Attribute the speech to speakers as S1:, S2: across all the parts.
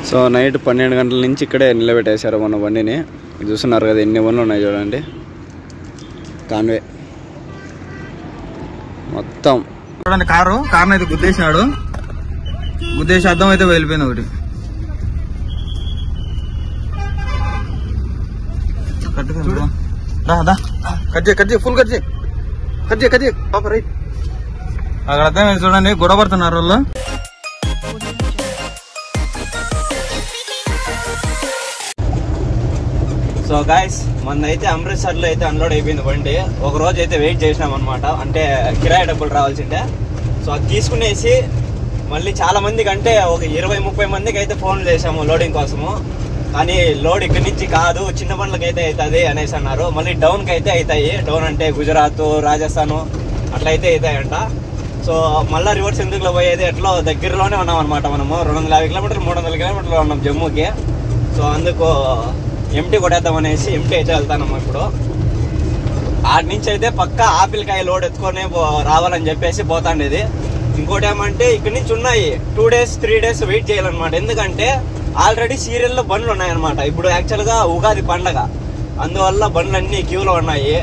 S1: So night 12 గంటల నుంచి ఇక్కడే నిలబెట్టేశారు మన బండిని. చూస్తున్నారు కదా ఎన్ని బండ్లు ఉన్నాయి చూడండి. కాన్వే మొత్తం
S2: చూడండి. కారుని అయితే గుద్దేసినాడు. గుద్దేసి అద్దం అయితే వెళ్ళిపోయింది ఒకటి. కట్ చేయి ఫుల్ కట్ చేయి పాప రైట్. అక్కడ అర్థం చూడండి, గొడవ పడుతున్నారు వాళ్ళు.
S1: సో గాయస్ మనదైతే అమృత్సర్లో అయితే అన్లోడ్ అయిపోయింది బండి. ఒక రోజు అయితే వెయిట్ చేసినాం అనమాట, అంటే కిరాయి డబ్బులు రావాల్సిందే. సో అది తీసుకునేసి మళ్ళీ చాలా మందికి, అంటే ఒక 20-30 మందికి అయితే ఫోన్లు చేసాము లోడింగ్ కోసము. కానీ లోడ్ ఇక్కడి నుంచి కాదు, చిన్న బండ్లకి అయితే అవుతుంది అనేసి అన్నారు. మళ్ళీ డౌన్కి అయితే అవుతాయి. డౌన్ అంటే గుజరాత్, రాజస్థాన్ అట్లయితే అవుతాయంట. సో మళ్ళీ రివర్స్ ఎందుకులో పోయేది, ఎట్లా దగ్గరలోనే ఉన్నాం అనమాట. మనము 250 కిలోమీటర్లు 300 కిలోమీటర్లు ఉన్నాం జమ్మూకి. సో అందుకు ఎంటీ కొట్టేద్దాం అనేసి ఎంటీ అయితే వెళ్తానమ్మా ఇప్పుడు. ఆడి నుంచి అయితే పక్కా ఆపిల్కాయ లోడ్ ఎత్తుకొని రావాలని చెప్పేసి పోతాండేది. ఇంకోటి ఏమంటే ఇక్కడి నుంచి ఉన్నాయి 2 days 3 days వెయిట్ చేయాలన్నమాట. ఎందుకంటే ఆల్రెడీ సీరియల్లో బండ్లు ఉన్నాయన్నమాట. ఇప్పుడు యాక్చువల్గా ఉగాది పండగ, అందువల్ల బండ్లు అన్నీ క్యూలో ఉన్నాయి.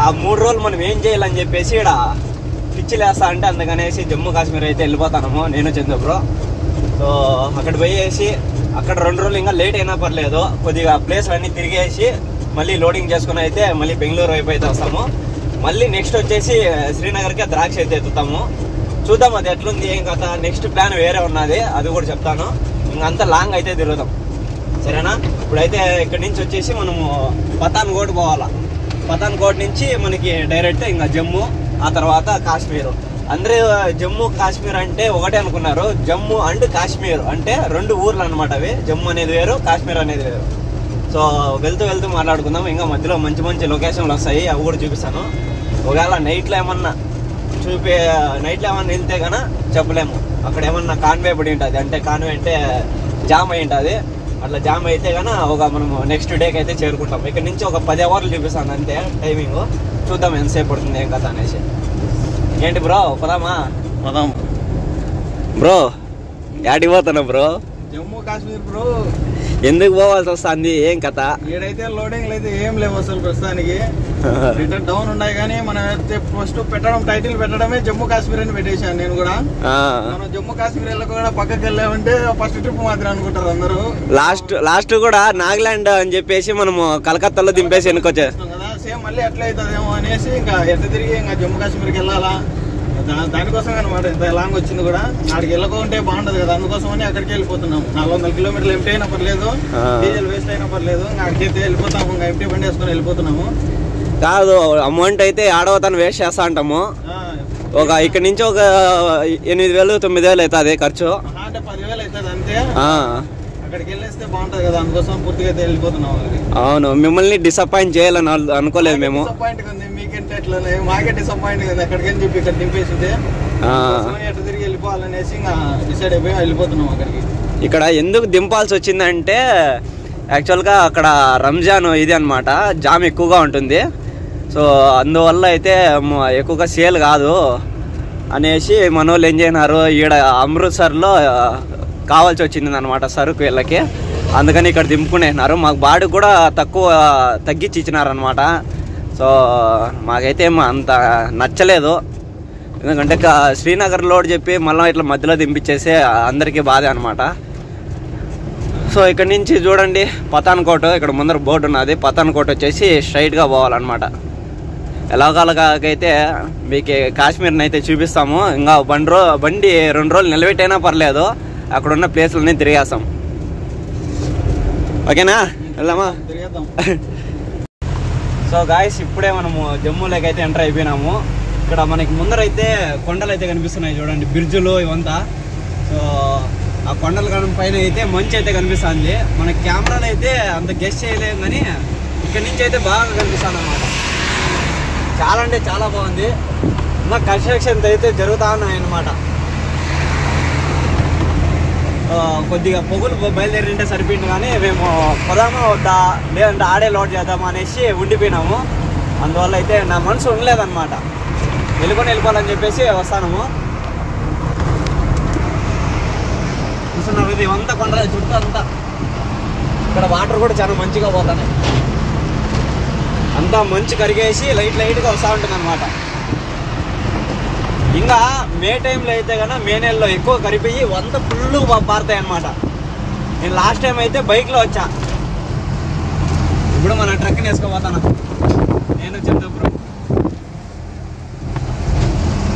S1: ఆ 3 రోజులు మనం ఏం చేయాలని చెప్పేసి ఇక్కడ పిచ్చిలేస్తా అంటే అందుకనేసి జమ్మూ కాశ్మీర్ అయితే వెళ్ళిపోతాము నేను చంద్ర బ్రో. సో అక్కడ పోయేసి అక్కడ 2 రోజులు ఇంకా లేట్ అయినా పర్లేదు, కొద్దిగా ప్లేస్లు అన్నీ తిరిగేసి మళ్ళీ లోడింగ్ చేసుకుని అయితే మళ్ళీ బెంగళూరు వైపు అయితే వస్తాము. మళ్ళీ నెక్స్ట్ వచ్చేసి శ్రీనగర్కి ద్రాక్ష అయితే ఎత్తుతాము. చూద్దాం అది ఎట్లుంది ఏం కథ. నెక్స్ట్ ప్లాన్ వేరే ఉన్నది, అది కూడా చెప్తాను. ఇంకంతా లాంగ్ అయితే తిరుగుదాం, సరేనా? ఇప్పుడైతే ఇక్కడి నుంచి వచ్చేసి మనము పతాన్కోట్ పోవాలా. పతాన్కోట్ నుంచి మనకి డైరెక్ట్ ఇంకా జమ్మూ, ఆ తర్వాత కాశ్మీర్. అందరూ జమ్మూ కాశ్మీర్ అంటే ఒకటే అనుకున్నారు. జమ్మూ అండ్ కాశ్మీర్ అంటే 2 ఊర్లు అనమాట అవి. జమ్మూ అనేది వేరు, కాశ్మీర్ అనేది వేరు. సో వెళ్తూ మాట్లాడుకుందాం. ఇంకా మధ్యలో మంచి మంచి లొకేషన్లు వస్తాయి, అవి కూడా చూపిస్తాను. ఒకవేళ నైట్లో ఏమన్నా వెళ్తే కన్నా చెప్పలేము. అక్కడ ఏమన్నా కాన్వే పడి ఉంటుంది, అంటే కాన్వే అంటే జామ్ అయి ఉంటుంది. అట్లా జామ్ అయితే కన్నా మనము నెక్స్ట్ డేకి అయితే చేరుకుంటాం. ఇక్కడ నుంచి ఒక 10 అవర్లు చూపిస్తాను అంతే టైమింగ్. చూద్దాం ఎంతసేపు పడుతుంది ఏం కథ అనేసి. ఏంటి బ్రో పదామా? బ్రో యాడికి పోతాను బ్రో?
S2: జమ్మూ కాశ్మీర్ బ్రో.
S1: ఎందుకు పోవాల్సి వస్తుంది ఏం కథ?
S2: ఏడైతే లోడింగ్ అయితే ఏం లేవు అసలు ప్రస్తుతానికి. రిటర్న్ డౌన్ ఉన్నాయి కానీ మనం ఫస్ట్ టైటిల్ పెట్టడమే జమ్మూ కాశ్మీర్ అని పెట్టేశాను నేను కూడా. మనం జమ్మూ కాశ్మీర్ వెళ్ళక కూడా పక్కకి వెళ్ళామంటే ఫస్ట్ ట్రిప్ మాత్రం అనుకుంటారు అందరూ.
S1: లాస్ట్ కూడా నాగాలాండ్ అని చెప్పేసి మనము కలకత్తాలో దింపేసి వెనుకొచ్చేస్తాం
S2: కదా. సేమ్ మళ్ళీ ఎట్లా అవుతుందేమో అనేసి ఇంకా ఎట్లా తిరిగి ఇంకా జమ్మూ కాశ్మీర్కి వెళ్ళాలా దానికోసం అనమాట. ఇంత లాంగ్ వచ్చింది కూడా. అక్కడికి వెళ్ళకుంటే బాగుంటది కదా, అందుకోసమని అక్కడికి వెళ్ళిపోతున్నాం. 400 కిలోమీటర్లు ఎంటీ అయినా పర్లేదు, డీజిల్ వేస్ట్ అయినా పర్లేదు, ఇంకా అక్కడికి వెళ్ళిపోతాము. ఇంకా ఎంటీ బండి వేసుకొని వెళ్ళిపోతున్నాము.
S1: కాదు అమౌంట్ అయితే ఆడవతాను వేస్ట్ చేస్తా అంటాము. ఇక్కడ నుంచి ఒక 8,000-9,000 అవుతుంది ఖర్చు.
S2: అంటే 10,000 అవుతుంది అంతే. అక్కడికి వెళ్ళేస్తే బాగుంటది కదా, అందుకోసం పూర్తిగా అయితే వెళ్ళిపోతున్నాం.
S1: అవును, మిమ్మల్ని డిసప్పాయింట్ చేయాలని అనుకోలేదు మేము.
S2: డిసప్పాయింట్ ఉంది మీకంటే ఎట్లా, మాకే డిసప్పాయింట్ ఉంది. అక్కడికి అని చెప్పి ఇక్కడ దింపేసింది ఎట్లా తిరిగి వెళ్ళిపోవాలనేసి ఇంకా డిసైడ్ అయిపోయి వెళ్ళిపోతున్నాం అక్కడికి.
S1: ఇక్కడ ఎందుకు దింపాల్సి వచ్చిందంటే యాక్చువల్గా అక్కడ రంజాన్ ఇది అనమాట, జామ్ ఎక్కువగా ఉంటుంది. సో అందువల్ల అయితే ఎక్కువగా సేల్ కాదు అనేసి మన వాళ్ళు ఏం చేసినారు, ఈడ అమృత్సర్లో కావాల్సి వచ్చింది అనమాట సరుకు వీళ్ళకి. అందుకని ఇక్కడ దింపుకునేసినారు. మాకు బాడీ కూడా తగ్గించి ఇచ్చినారనమాట. సో మాకైతే అంత నచ్చలేదు. ఎందుకంటే శ్రీనగర్ లోడ్ చెప్పి మళ్ళీ ఇట్లా మధ్యలో దింపించేసి అందరికీ బాధే అనమాట. సో ఇక్కడ నుంచి చూడండి పతాన్కోట్, ఇక్కడ ముందర బోర్డు ఉన్నది. పతాన్కోట్ వచ్చేసి స్ట్రైట్గా పోవాలన్నమాట. ఎలాగైతే మీకు కాశ్మీర్ని అయితే చూపిస్తాము. ఇంకా బండి 2 రోజులు నిలబెట్టైనా పర్లేదు, అక్కడ ఉన్న ప్లేస్లన్నీ తిరిగేస్తాం. ఓకేనా, వెళ్దామా? సో గాయస్ ఇప్పుడే మనము జమ్మూలోకి అయితే ఎంటర్ అయిపోయినాము. ఇక్కడ మనకి ముందరైతే కొండలు అయితే కనిపిస్తున్నాయి చూడండి, బ్రిడ్జులు ఇవంతా. సో ఆ కొండల పైన అయితే మంచి అయితే కనిపిస్తుంది. మన కెమెరాలు అయితే అంత గెస్ట్ చేయలేము, కానీ ఇక్కడ నుంచి అయితే బాగా కనిపిస్తుంది అన్నమాట. చాలా అంటే చాలా బాగుంది. ఇంకా కన్స్ట్రక్షన్స్ అయితే జరుగుతూ ఉన్నాయన్నమాట. కొద్దిగా పొగులు బయలుదేరింటే సరిపోయింది, కానీ మేము పొదామా వద్దా లేదంటే ఆడే లోడ్ చేద్దామా అనేసి ఉండిపోయినాము. అందువల్ల అయితే నా మనసు ఉండలేదన్నమాట, వెళ్ళిపోవాలని చెప్పేసి వస్తాము. చూస్తున్నారు ఇది అంతా కొండ చుట్టూ అంతా. ఇక్కడ వాటర్ కూడా చాలా మంచిగా పోతాయి, అంతా మంచు కరిగేసి లైట్గా వస్తూ ఉంటుంది అనమాట. ఇంకా మే టైంలో అయితే కన్నా మే నెలలో ఎక్కువ కరిపోయి వంత ఫుల్ పారుతాయి అనమాట. నేను లాస్ట్ టైం అయితే బైక్లో వచ్చా, ఇప్పుడు మన ట్రక్ని వేసుకోపోతాను నేను చంద్రపురం.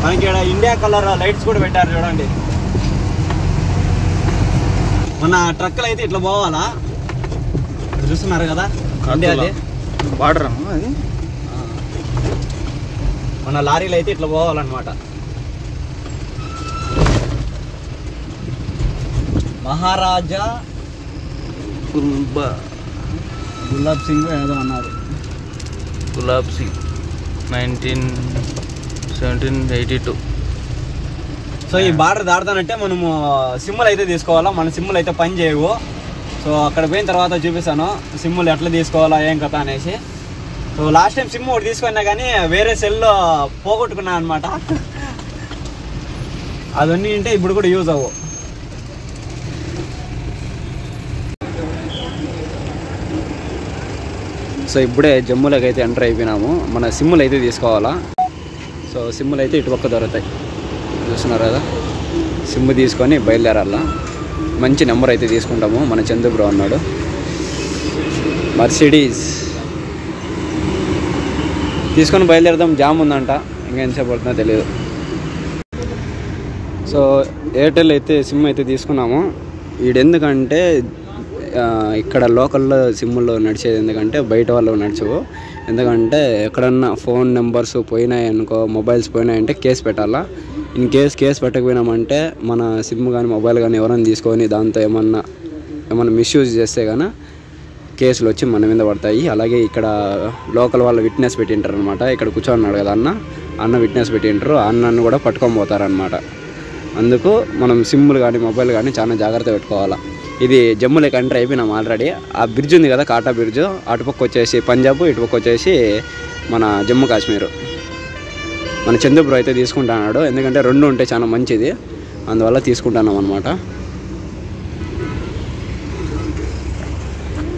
S1: మనకి ఇక్కడ ఇండియా కలర్ లైట్స్ కూడా పెట్టారు చూడండి. మన ట్రక్కులు అయితే ఇట్లా పోవాలా, చూస్తున్నారు కదా ఇండియాది
S2: బార్డర్.
S1: మన లారీలు అయితే ఇట్లా పోవాలన్నమాట. మహారాజా గులాబ్ సింగ్ ఏదో అన్నారు,
S2: గులాబ్ సింగ్ 1782.
S1: సో ఈ బార్డర్ దాడతానంటే మనము సిమ్ములు అయితే తీసుకోవాలా, మన సిమ్ములు అయితే పని చేయవు. సో అక్కడ పోయిన తర్వాత చూపిస్తాను సిమ్ములు ఎట్లా తీసుకోవాలా ఏం కథ అనేసి. సో లాస్ట్ టైం సిమ్ ఒకటి తీసుకున్నా కానీ వేరే సెల్లో పోగొట్టుకున్నా అనమాట. అవన్నీ ఉంటే ఇప్పుడు కూడా యూజ్ అవ్వవు. సో ఇప్పుడే జమ్మూలోకి అయితే ఎంటర్ అయిపోయినాము. మన సిమ్ములు అయితే తీసుకోవాలా. సో సిమ్ములు అయితే ఇటు పక్క దొరుకుతాయి, చూస్తున్నారు కదా. సిమ్ తీసుకొని బయలుదేరాలా. మంచి నెంబర్ అయితే తీసుకుంటాము. మన చంద్రబ్రో అన్నాడు మర్సిడీస్ తీసుకొని బయలుదేరదాం. జామ్ ఉందంట, ఇంకా ఎంతసేపు పడుతుందో తెలియదు. సో ఎయిర్టెల్ అయితే సిమ్ అయితే తీసుకున్నాము. ఈడెందుకంటే ఇక్కడ లోకల్లో సిమ్ముల్లో నడిచేది ఎందుకంటే బయట వాళ్ళు నడిచవు. ఎందుకంటే ఎక్కడన్నా ఫోన్ నెంబర్స్ పోయినాయి అనుకో, మొబైల్స్ పోయినాయంటే కేసు పెట్టాలా. ఇన్ కేసు పెట్టకపోయినామంటే మన సిమ్ కానీ మొబైల్ కానీ ఎవరైనా తీసుకొని దాంతో ఏమన్నా మిస్యూజ్ చేస్తే కానీ కేసులు వచ్చి మన మీద పడతాయి. అలాగే ఇక్కడ లోకల్ వాళ్ళు విట్నెస్ పెట్టింటారు అనమాట. ఇక్కడ కూర్చోన్నాడు కదా అన్న విట్నెస్ పెట్టింటారు. అన్నను కూడా పట్టుకొని పోతారనమాట. అందుకు మనం సిమ్ములు కానీ మొబైల్ కానీ చాలా జాగ్రత్త పెట్టుకోవాలా. ఇది జమ్మూలోకి ఎంటర్ అయిపోయినాం ఆల్రెడీ. ఆ బ్రిడ్జ్ ఉంది కదా, కాటా బ్రిడ్జ్, అటుపక్క వచ్చేసి పంజాబ్, ఇటుపక్క వచ్చేసి మన జమ్మూ కాశ్మీర్. మన చంద్రబ్రో అయితే తీసుకుంటున్నాడు, ఎందుకంటే రెండు ఉంటే చాలా మంచిది, అందువల్ల తీసుకుంటున్నాం అనమాట.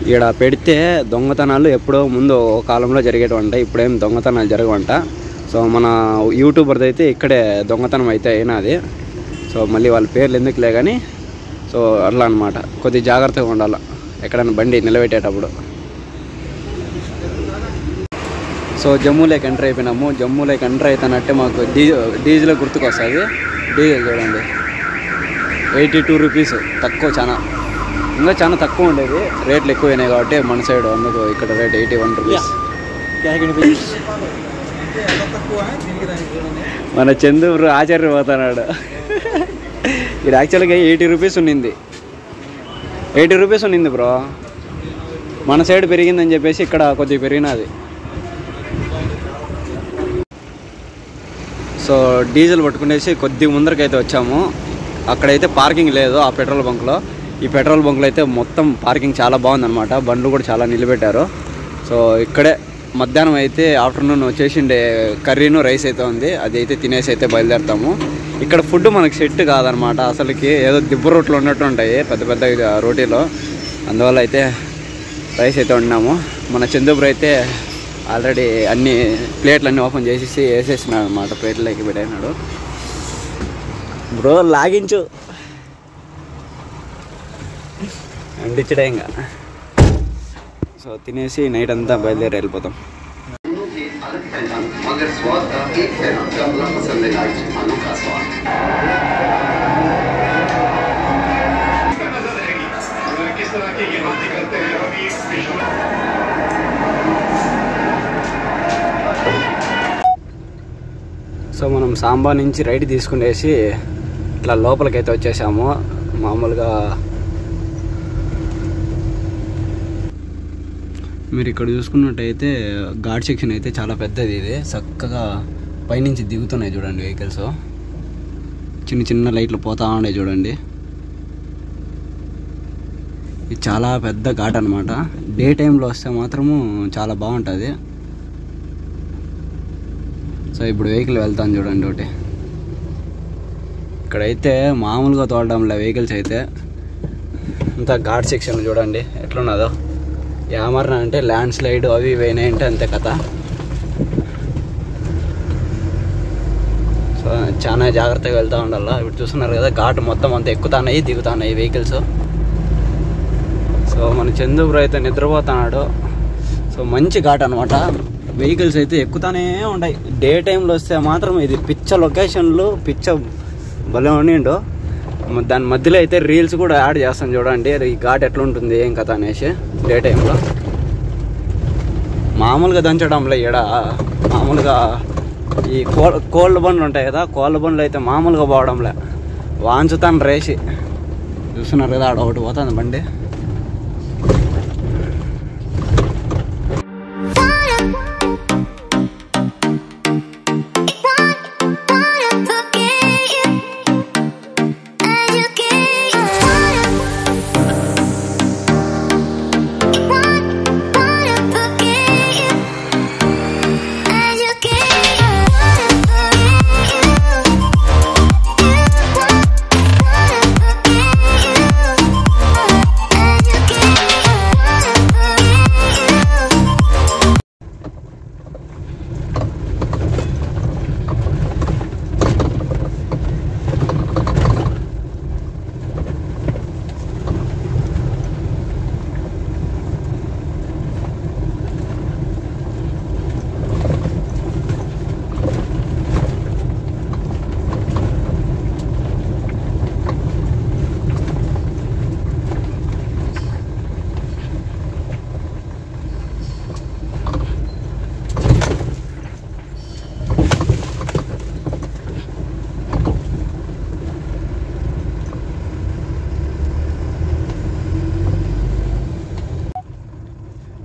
S1: ఇక్కడ పెడితే దొంగతనాలు ఎప్పుడో ముందు ఒక కాలంలో జరిగేటవంట, ఇప్పుడేం దొంగతనాలు జరగవంట. సో మన యూట్యూబర్ది అయితే ఇక్కడే దొంగతనం అయితే అయినది. సో మళ్ళీ వాళ్ళ పేర్లు ఎందుకులే కానీ, సో అట్లా అనమాట. కొద్దిగా జాగ్రత్తగా ఉండాలి ఎక్కడైనా బండి నిలబెట్టేటప్పుడు. సో జమ్మూలోకి ఎంటర్ అయిపోయినాము. జమ్మూలోకి ఎంటర్ అవుతానంటే మాకు డీజిల్ గుర్తుకొస్తుంది. డీజిల్ చూడండి 82 రూపీస్, తక్కువ, ఇంకా చాలా తక్కువ ఉండేది. రేట్లు ఎక్కువైనాయి కాబట్టి మన సైడ్, అందుకు ఇక్కడ రేట్ 81 రూపీస్. మన చంద్రబ్రో ఆశ్చర్యపోతున్నాడు. ఇది యాక్చువల్గా 80 రూపీస్ ఉన్నింది, 80 రూపీస్ ఉన్నింది బ్రో. మన సైడ్ పెరిగిందని చెప్పేసి ఇక్కడ కొద్దిగా పెరిగినది. సో డీజిల్ పట్టుకునేసి కొద్దిగా ముందరకైతే వచ్చాము. అక్కడైతే పార్కింగ్ లేదు ఆ పెట్రోల్ బంక్లో. ఈ పెట్రోల్ బంక్లో అయితే మొత్తం పార్కింగ్ చాలా బాగుందన్నమాట. బండ్లు కూడా చాలా నిలబెట్టారు. సో ఇక్కడే మధ్యాహ్నం అయితే ఆఫ్టర్నూన్ వచ్చేసిండే కర్రీను రైస్ అయితే ఉంది, అది అయితే తినేసి అయితే బయలుదేరుతాము. ఇక్కడ ఫుడ్ మనకు సెట్ కాదనమాట అసలుకి, ఏదో దిబ్బ రోట్లు ఉన్నట్టు ఉంటాయి పెద్ద పెద్ద రోటీలో. అందువల్ల అయితే రైస్ అయితే వండినాము. మన చంద్రబ్రో అయితే ఆల్రెడీ అన్ని ప్లేట్లు అన్నీ ఓపెన్ చేసేసి వేసేసినాడు అనమాట, ప్లేట్లోకి పెట్టినాడు. బ్రో లాగించు అందించడే ఇంకా. సో తినేసి నైట్ అంతా బయలుదేరి వెళ్ళిపోతాం. సో మనం సాంబా నుంచి రైట్ తీసుకునేసి ఇట్లా లోపలికైతే వచ్చేసాము. మామూలుగా మీరు ఇక్కడ చూసుకున్నట్టయితే ఘాట్ సెక్షన్ అయితే చాలా పెద్దది. ఇది చక్కగా పైనుంచి దిగుతున్నాయి చూడండి వెహికల్స్, చిన్న చిన్న లైట్లు పోతా ఉన్నాయి చూడండి. ఇది చాలా పెద్ద ఘాట్ అనమాట. డే టైంలో వస్తే మాత్రము చాలా బాగుంటుంది. సో ఇప్పుడు వెహికల్ వెళ్తాను చూడండి ఒకటి. ఇక్కడైతే మామూలుగా తోలడంలే వెహికల్స్ అయితే
S3: అంతా ఘాట్ సెక్షన్ చూడండి ఎట్లున్నదో. ఏమన్నా అంటే ల్యాండ్ స్లైడ్ అవి ఇవి అయినాయంటే అంతే కథ. సో చాలా జాగ్రత్తగా వెళ్తూ ఉండాలి. ఇప్పుడు చూస్తున్నారు కదా ఘాట్ మొత్తం అంతా ఎక్కుతున్నాయి దిగుతున్నాయి వెహికల్స్. సో మన చందుబ్రో అయితే నిద్రపోతున్నాడు. సో మంచి ఘాట్ అనమాట. వెహికల్స్ అయితే ఎక్కుతానే ఉంటాయి. డే టైంలో వస్తే మాత్రం ఇది పిచ్చ లొకేషన్లు పిచ్చ భలే ఉండిండు. దాని మధ్యలో అయితే రీల్స్ కూడా యాడ్ చేస్తాను చూడండి ఈ ఘాట్ ఎట్లుంటుంది ఏం కథ అనేసి. డే టైంలో మామూలుగా దంచడంలే ఈడ మామూలుగా ఈ కోళ్ళ బండ్లు ఉంటాయి కదా, కోళ్ళ బండ్లు అయితే మామూలుగా పోవడంలే వాంచుతాను రేసి. చూస్తున్నారు కదా ఆడ ఒకటి పోతుంది బండి.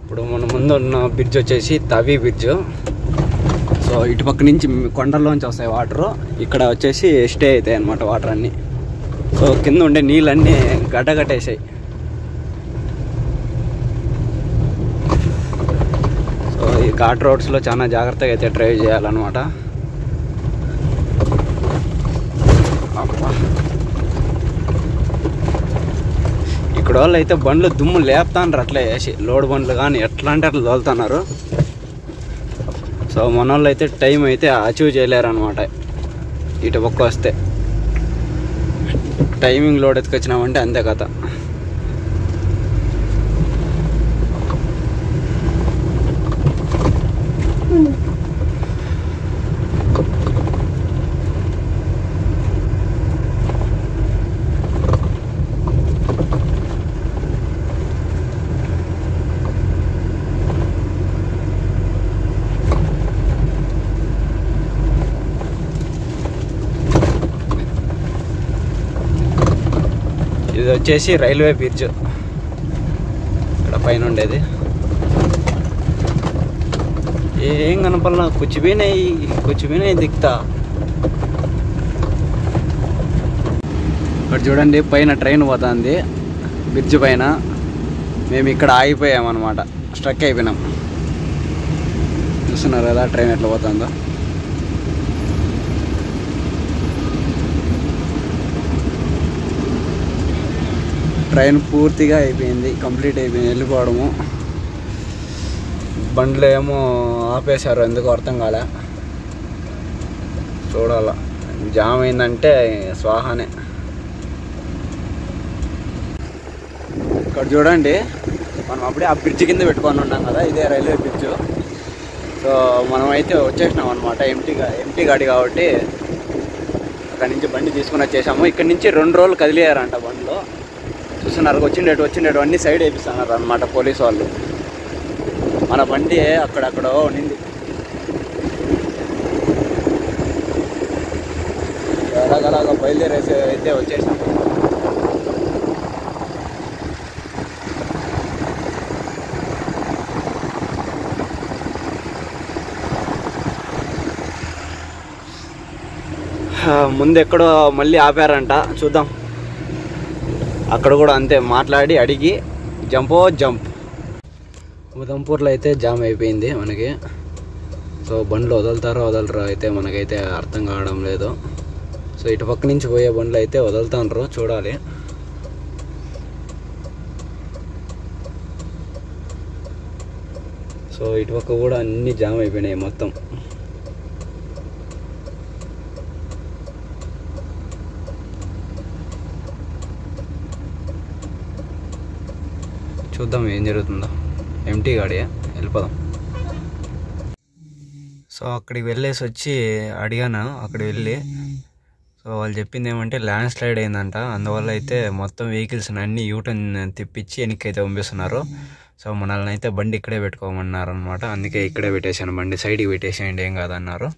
S3: ఇప్పుడు మన ముందు ఉన్న బ్రిడ్జ్ వచ్చేసి తవి బ్రిడ్జ్. సో ఇటుపక్క నుంచి కొండల్లోంచి వస్తాయి వాటర్. ఇక్కడ వచ్చేసి స్టే అవుతాయి అన్నమాట వాటర్ అన్నీ. సో కింద ఉండే నీళ్ళన్నీ గడ్డగట్టేసాయి. సో ఈ ఘాట్ రోడ్స్లో చాలా జాగ్రత్తగా అయితే డ్రైవ్ చేయాలన్నమాట. ఇక్కడ వాళ్ళు అయితే బండ్లు దుమ్ము లేపుతాన్నారు అట్లే వేసి. లోడ్ బండ్లు కానీ ఎట్లా అంటే అట్లా తోలుతున్నారు. సో మన వాళ్ళు అయితే టైం అయితే అచీవ్ చేయలేరు అనమాట. ఇటు పక్క వస్తే టైమింగ్ లోడ్ ఎత్తుకొచ్చినామంటే అంతే కథ. ఇది వచ్చేసి రైల్వే బ్రిడ్జ్ ఇక్కడ పైన ఉండేది. ఏం కనపడలా కూర్చుపోయినాయి దిక్తా. ఇక్కడ చూడండి పైన ట్రైన్ పోతుంది బ్రిడ్జ్ పైన. మేము ఇక్కడ ఆగిపోయామన్నమాట, స్ట్రక్ అయిపోయినాం. చూస్తున్నారు కదా ట్రైన్ ఎట్లా పోతుందో. ట్రైన్ పూర్తిగా అయిపోయింది, కంప్లీట్ అయిపోయింది వెళ్ళిపోవడము. బండ్లు ఏమో ఆపేశారు, ఎందుకు అర్థం కాలే. చూడాల జామ్ అయిందంటే స్వాహానే. ఇక్కడ చూడండి మనం అప్పుడే ఆ బ్రిడ్జ్ కింద పెట్టుకొని ఉన్నాం కదా, ఇదే రైల్వే బ్రిడ్జ్. సో మనం అయితే వచ్చేసినాం అనమాట. ఎంటీ గాడి కాబట్టి అక్కడి నుంచి బండి తీసుకుని వచ్చేసాము. ఇక్కడ నుంచి 2 రోజులు కదిలేయారంట బండ్లో. చూస్తున్నారు వచ్చిండేటు అన్ని సైడ్ వేపిస్తున్నారు అనమాట పోలీసు వాళ్ళు. మన బండి అక్కడక్కడ ఉండింది. ఎలాగలాగా బయలుదేరేసి అయితే వచ్చేసాం. ముందు ఎక్కడో మళ్ళీ ఆపారంట, చూద్దాం. అక్కడ కూడా అంతే మాట్లాడి అడిగి జంప్. ఉదంపూర్లో అయితే జామ్ అయిపోయింది మనకి. సో బండ్లు వదులుతారో వదలరో అయితే మనకైతే అర్థం కావడం లేదు. సో ఇటు పక్క నుంచి పోయే బండ్లు అయితే వదులుతారు, చూడాలి. సో ఇటుపక్క కూడా అన్ని జామ్ అయిపోయినాయి మొత్తం. చూద్దాం ఏం జరుగుతుందో. ఎంటీ గాడి వెళ్ళిపోదాం. సో అక్కడికి వెళ్ళేసి వచ్చి అడిగాను, అక్కడికి వెళ్ళి. సో వాళ్ళు చెప్పింది ఏమంటే ల్యాండ్ స్లైడ్ అయిందంట, అందువల్ల అయితే మొత్తం వెహికల్స్ని అన్నీ యూటర్న్ తిప్పించి వెనక్కి అయితే పంపిస్తున్నారు. సో మనల్ని అయితే బండి ఇక్కడే పెట్టుకోమన్నారు అనమాట. అందుకే ఇక్కడే పెట్టేశాను బండి, సైడ్కి పెట్టేసేయండి ఏం కాదన్నారు.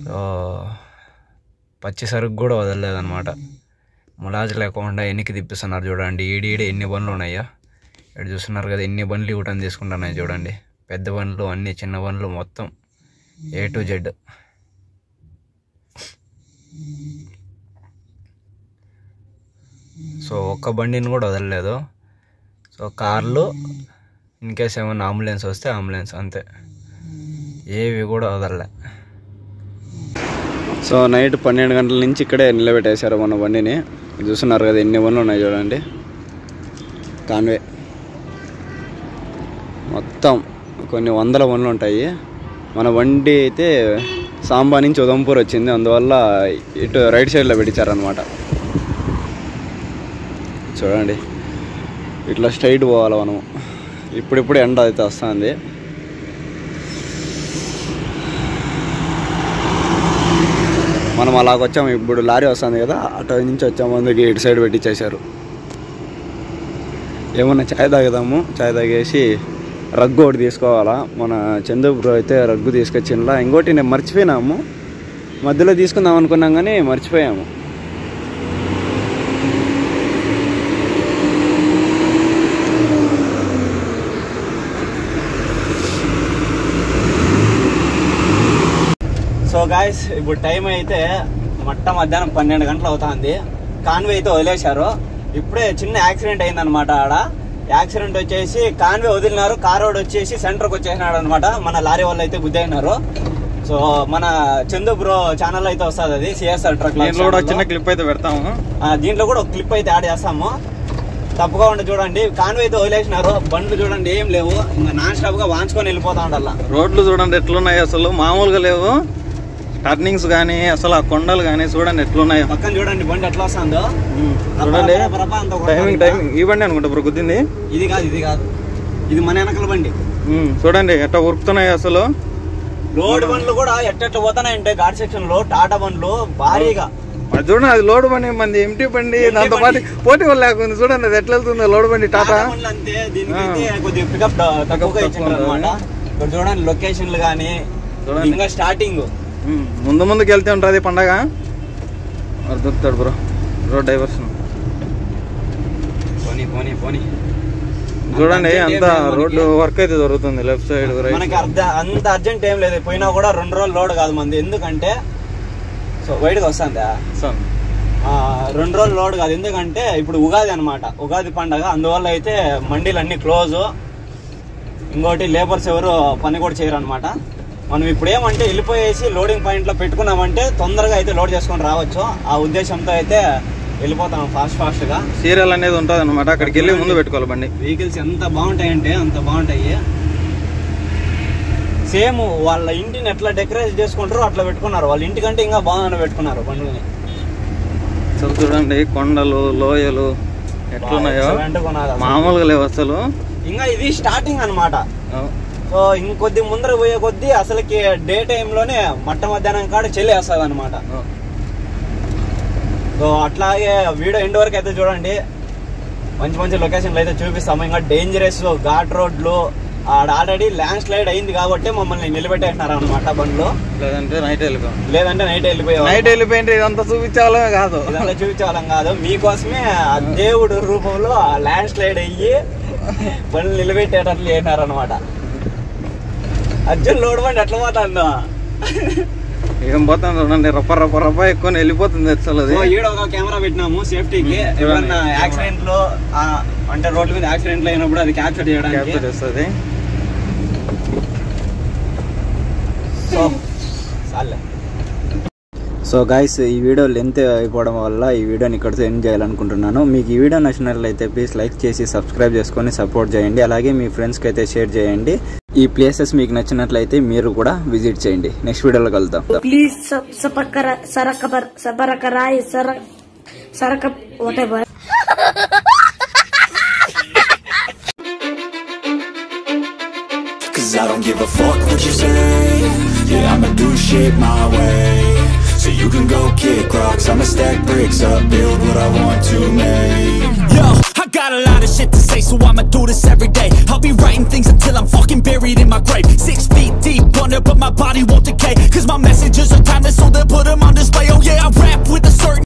S3: సో పచ్చి సరుకు కూడా వదలలేదన్నమాట, ములాజ్ లేకుండా వెనక్కి తిప్పిస్తున్నారు. చూడండి ఈడీడే ఎన్ని బండ్లు ఉన్నాయో ఇక్కడ చూస్తున్నారు కదా, ఎన్ని బండ్లు యూటర్న్ తీసుకుంటున్నాయి చూడండి. పెద్ద బండ్లు అన్ని, చిన్న బండ్లు మొత్తం A to Z. సో ఒక్క బండిని కూడా వదలలేదు. సో కార్లు ఇన్కేస్ ఏమైనా అంబులెన్స్ వస్తే అంబులెన్స్, అంతే, ఏవి కూడా వదలలే. సో నైట్ 12 గంటల నుంచి ఇక్కడే నిలబెట్టేశారు మన బండిని. చూస్తున్నారు కదా ఎన్ని బండ్లు ఉన్నాయి చూడండి. కాన్వే మొత్తం కొన్ని వందల బండ్లు ఉంటాయి. మన బండి అయితే సాంబా నుంచి ఉదంపూర్ వచ్చింది, అందువల్ల ఇటు రైట్ సైడ్లో పెట్టించారనమాట. చూడండి ఇట్లా స్ట్రైట్ పోవాలి మనము. ఇప్పుడిప్పుడు ఎండ అయితే వస్తుంది. మనం అలాగొచ్చాము. ఇప్పుడు లారీ వస్తుంది కదా, అటు నుంచి వచ్చాము, అందుకే ఇటు సైడ్ పెట్టించేశారు. ఏమన్నా చాయ్ తాగుదాము, చాయ్ తాగేసి రగ్గు ఒకటి తీసుకోవాలా. మన చందు బ్రో అయితే రగ్గు తీసుకొచ్చిండ్లా. ఇంకోటి నేను మర్చిపోయినాము, మధ్యలో తీసుకుందాం అనుకున్నాం కానీ మర్చిపోయాము.
S1: సో గాయస్ ఇప్పుడు టైం అయితే మధ్యాహ్నం 12 గంటలు అవుతుంది. కాన్వే అయితే వదిలేశారు. ఇప్పుడే చిన్న యాక్సిడెంట్ అయిందనమాట. ఆడ యాక్సిడెంట్ వచ్చేసి కాన్వే వదిలినారు, కార్ రోడ్ వచ్చేసి సెంటర్కి వచ్చేసినాడు అనమాట. మన లారీ వాళ్ళు అయితే గుద్దయినారు. సో మన చందు బ్రో ఛానల్ అయితే వస్తుంది, అది సిఎస్ఆర్ ట్రక్.
S2: చిన్న క్లిప్ అయితే పెడతాము,
S1: దీంట్లో కూడా ఒక క్లిప్ అయితే యాడ్ చేస్తాము, తప్పకుండా చూడండి. కాన్వే అయితే వదిలేసినారు. బండ్లు చూడండి ఏం లేవు, ఇంకా నాన్ స్టాప్ గా వాంచుకొని వెళ్ళిపోతా ఉండాల.
S2: రోడ్లు చూడండి ఎట్లున్నాయి, అసలు మామూలుగా లేవు. టర్నింగ్స్ కానీ అసలు ఆ కొండలు కానీ చూడండి ఎట్లున్నాయో.
S1: పక్కన చూడండి బండి ఎట్లా వస్తుందో
S2: చూడండి. టైమింగ్ ఈ బండి అనుకుంటా బ్రో గుద్దింది.
S1: ఇది కాదు, ఇది మన వెనకల బండి.
S2: చూడండి ఎట్లా ఉరుకుతున్నాయి అసలు.
S1: లోడ్ బండ్లు కూడా ఎట్ట పోతున్నాయంటే ఘాట్ సెక్షన్ లో టాటా బండ్లు భారీగా.
S2: అది చూడండి, అది లోడ్ బండి, మంది ఎంటీ బండి, దాంతో పాటు పోటీ వాళ్ళు లేకుండా చూడండి అది ఎట్లా వెళ్తుందో లోడ్ బండి టాటా.
S1: అంతే, దీనికి కొద్దిగా పికప్ తక్కువగా ఇచ్చిండ్రు అనమాట. ఇక్కడ చూడండి లొకేషన్లు కానీ ఇంకా స్టార్టింగ్.
S2: ముందుకు వెళ్తే ఉంటుంది పండగ. దొరుకుతాడు బ్రో రోడ్ డైవర్షన్.
S1: పోనీ
S2: చూడండి అంత రోడ్డు వర్క్ అయితే జరుగుతుంది లెఫ్ట్ సైడ్.
S1: మనకి అంత అర్జెంట్ ఏం లేదు, పోయినా కూడా 2 రోజులు లోడ్ కాదు మంది. ఎందుకంటే సో బయటకు వస్తుందా 2 రోజులు లోడ్ కాదు, ఎందుకంటే ఇప్పుడు ఉగాది అనమాట, ఉగాది పండగ. అందువల్ల అయితే మండీలు అన్ని క్లోజ్. ఇంకోటి లేబర్స్ ఎవరు పని కూడా చేయరు అనమాట. మనం ఇప్పుడు ఏమంటే వెళ్ళిపోయేసి లోడింగ్ పాయింట్ లో పెట్టుకున్నామంటే తొందరగా అయితే లోడ్ చేసుకొని రావచ్చు. ఆ ఉద్దేశంతో అయితే వెళ్ళిపోతాం ఫాస్ట్ గా.
S2: సీరియల్ అనేది ఉంటుంది అనమాట, అక్కడికి వెళ్ళి ముందు పెట్టుకోవాలి బండి.
S1: వెహికల్స్ ఎంత బాగుంటాయంటే అంత బాగుంటాయి. సేమ్ వాళ్ళ ఇంటిని ఎట్లా డెకరేట్ చేసుకుంటారో అట్లా పెట్టుకున్నారు. వాళ్ళ ఇంటికంటే ఇంకా బాగా పెట్టుకున్నారు బండ్లని.
S2: చూడండి కొండలు లోయలు ఎట్లున్నాయో, మామూలుగా లేవు అసలు.
S1: ఇంకా ఇది స్టార్టింగ్ అనమాట. సో ఇంకొద్ది ముందర పోయే కొద్దీ అసలుకి డే టైంలోనే మధ్యాహ్నం కాడ చలి వేస్తుంది అనమాట. సో అట్లాగే వీడియో ఎండ్ వరకు అయితే చూడండి, మంచి లొకేషన్లు అయితే చూపిస్తాము. ఇంకా డేంజరస్ ఘాట్ రోడ్లు, ఆల్రెడీ ల్యాండ్ స్లైడ్ అయింది కాబట్టి మమ్మల్ని నిలబెట్టేసినారు అనమాట బండ్లు.
S2: లేదంటే నైట్
S1: వెళ్ళిపోయాం.
S2: నైట్ వెళ్ళిపోయింటే ఇదంతా చూపించాలం
S1: కాదు, మీకోసమే ఆ దేవుడు రూపంలో ల్యాండ్ స్లైడ్ అయ్యి బండ్లు నిలబెట్టేటట్లు చేసినారు అనమాట. అర్జున్ లోడ్ బండి ఎట్లా పోతుందో
S2: ఏం పోతాను చూడండి, రప్ప ఎక్కువ వెళ్ళిపోతుంది అసలు.
S1: ఈడ ఒక కెమెరా పెట్టినాము సేఫ్టీకి, ఏమన్నా యాక్సిడెంట్ లో అంటే రోడ్ల మీద యాక్సిడెంట్లు అయినప్పుడు అది క్యాప్చర్ చేయడానికి
S2: వస్తుంది.
S3: సో గైస్ ఈ వీడియో లెంత్ అయిపోవడం వల్ల ఈ వీడియోని ఇక్కడితో ఎండ్ చేయాలనుకుంటున్నాను. మీకు ఈ వీడియో నచ్చినట్లయితే ప్లీజ్ లైక్ చేసి సబ్స్క్రైబ్ చేసుకొని సపోర్ట్ చేయండి. అలాగే మీ ఫ్రెండ్స్కి అయితే షేర్ చేయండి. ఈ ప్లేసెస్ మీకు నచ్చినట్లయితే మీరు కూడా విజిట్ చేయండి. నెక్స్ట్ వీడియోలో కలుద్దాం.
S4: ప్లీజ్ సరక whatever.
S5: Cause I don't give a fuck what you say. Yeah, I'ma do shit my way. So you can go kick rocks, I'ma stack bricks up, build what I want to make. Yo, I got a lot of shit to say, so I'ma do this every day. I'll be writing things until I'm fucking buried in my grave. 6 feet deep under, but my body won't decay. Cause my messages are timeless, so they'll put them on display. Oh yeah, I rap with a certain